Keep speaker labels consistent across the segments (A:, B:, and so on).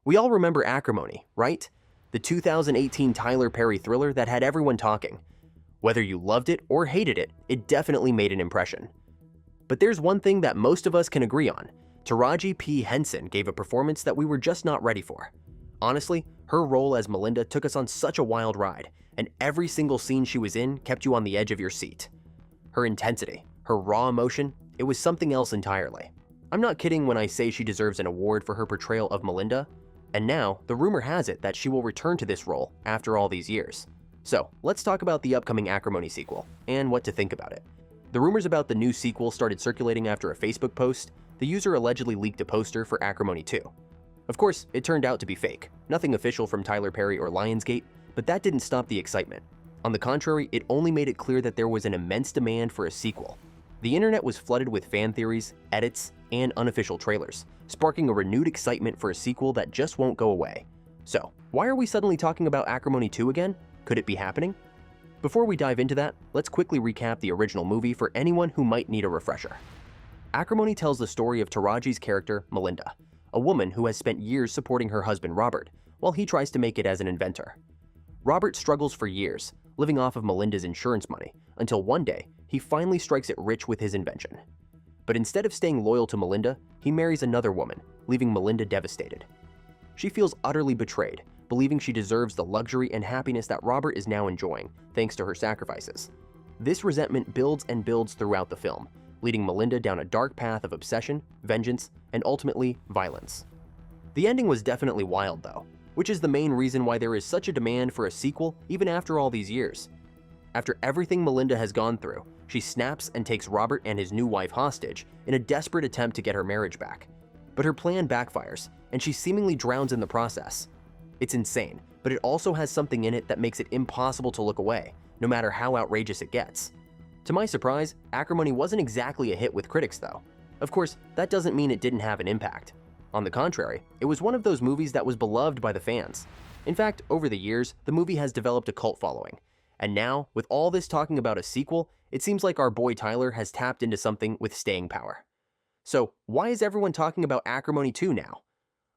A: We all remember Acrimony, right? The 2018 Tyler Perry thriller that had everyone talking. Whether you loved it or hated it, it definitely made an impression. But there's one thing that most of us can agree on. Taraji P. Henson gave a performance that we were just not ready for. Honestly, her role as Melinda took us on such a wild ride, and every single scene she was in kept you on the edge of your seat. Her intensity, her raw emotion, it was something else entirely. I'm not kidding when I say she deserves an award for her portrayal of Melinda, and now the rumor has it that she will return to this role after all these years. So, let's talk about the upcoming Acrimony sequel, and what to think about it. The rumors about the new sequel started circulating after a Facebook post. The user allegedly leaked a poster for Acrimony 2. Of course, it turned out to be fake, nothing official from Tyler Perry or Lionsgate, but that didn't stop the excitement. On the contrary, it only made it clear that there was an immense demand for a sequel. The internet was flooded with fan theories, edits, and unofficial trailers, sparking a renewed excitement for a sequel that just won't go away. So, why are we suddenly talking about Acrimony 2 again? Could it be happening? Before we dive into that, let's quickly recap the original movie for anyone who might need a refresher. Acrimony tells the story of Taraji's character, Melinda, a woman who has spent years supporting her husband Robert, while he tries to make it as an inventor. Robert struggles for years, living off of Melinda's insurance money, until one day, he finally strikes it rich with his invention. But instead of staying loyal to Melinda, he marries another woman, leaving Melinda devastated. She feels utterly betrayed, believing she deserves the luxury and happiness that Robert is now enjoying, thanks to her sacrifices. This resentment builds and builds throughout the film, leading Melinda down a dark path of obsession, vengeance, and ultimately, violence. The ending was definitely wild though, which is the main reason why there is such a demand for a sequel even after all these years. After everything Melinda has gone through, she snaps and takes Robert and his new wife hostage in a desperate attempt to get her marriage back. But her plan backfires, and she seemingly drowns in the process. It's insane, but it also has something in it that makes it impossible to look away, no matter how outrageous it gets. To my surprise, Acrimony wasn't exactly a hit with critics though. Of course, that doesn't mean it didn't have an impact. On the contrary, it was one of those movies that was beloved by the fans. In fact, over the years, the movie has developed a cult following. And now, with all this talking about a sequel, it seems like our boy Tyler has tapped into something with staying power. So, why is everyone talking about Acrimony 2 now?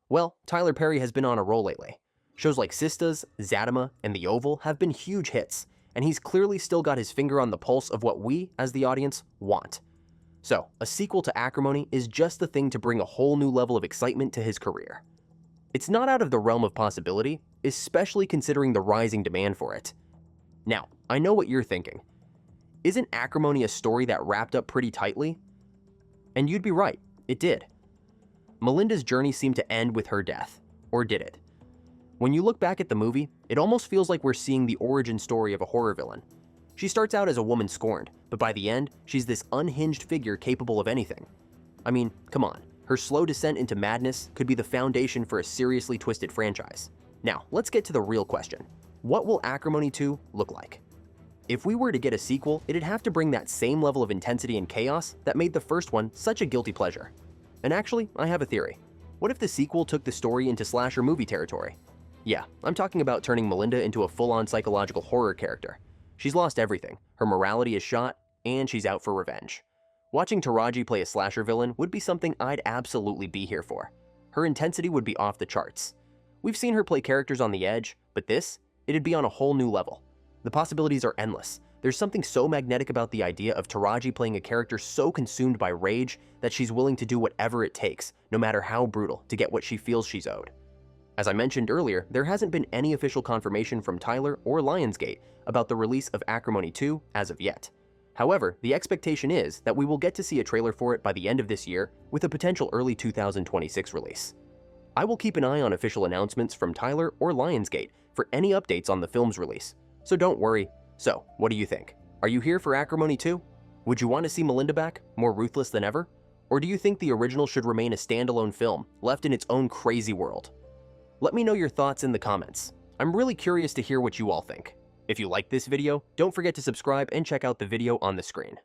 A: Well, Tyler Perry has been on a roll lately. Shows like Sistas, Zatima, and The Oval have been huge hits, and he's clearly still got his finger on the pulse of what we, as the audience, want. So, a sequel to Acrimony is just the thing to bring a whole new level of excitement to his career. It's not out of the realm of possibility, especially considering the rising demand for it. Now, I know what you're thinking. Isn't Acrimony a story that wrapped up pretty tightly? And you'd be right, it did. Melinda's journey seemed to end with her death, or did it? When you look back at the movie, it almost feels like we're seeing the origin story of a horror villain. She starts out as a woman scorned, but by the end, she's this unhinged figure capable of anything. I mean, come on, her slow descent into madness could be the foundation for a seriously twisted franchise. Now, let's get to the real question. What will Acrimony 2 look like? If we were to get a sequel, it'd have to bring that same level of intensity and chaos that made the first one such a guilty pleasure. And actually, I have a theory. What if the sequel took the story into slasher movie territory? Yeah, I'm talking about turning Melinda into a full-on psychological horror character. She's lost everything, her morality is shot, and she's out for revenge. Watching Taraji play a slasher villain would be something I'd absolutely be here for. Her intensity would be off the charts. We've seen her play characters on the edge, but this, it'd be on a whole new level. The possibilities are endless. There's something so magnetic about the idea of Taraji playing a character so consumed by rage that she's willing to do whatever it takes, no matter how brutal, to get what she feels she's owed. As I mentioned earlier, there hasn't been any official confirmation from Tyler or Lionsgate about the release of Acrimony 2 as of yet. However, the expectation is that we will get to see a trailer for it by the end of this year with a potential early 2026 release. I will keep an eye on official announcements from Tyler or Lionsgate for any updates on the film's release, so don't worry. So, what do you think? Are you here for Acrimony 2? Would you want to see Melinda back, more ruthless than ever? Or do you think the original should remain a standalone film, left in its own crazy world? Let me know your thoughts in the comments. I'm really curious to hear what you all think. If you liked this video, don't forget to subscribe and check out the video on the screen.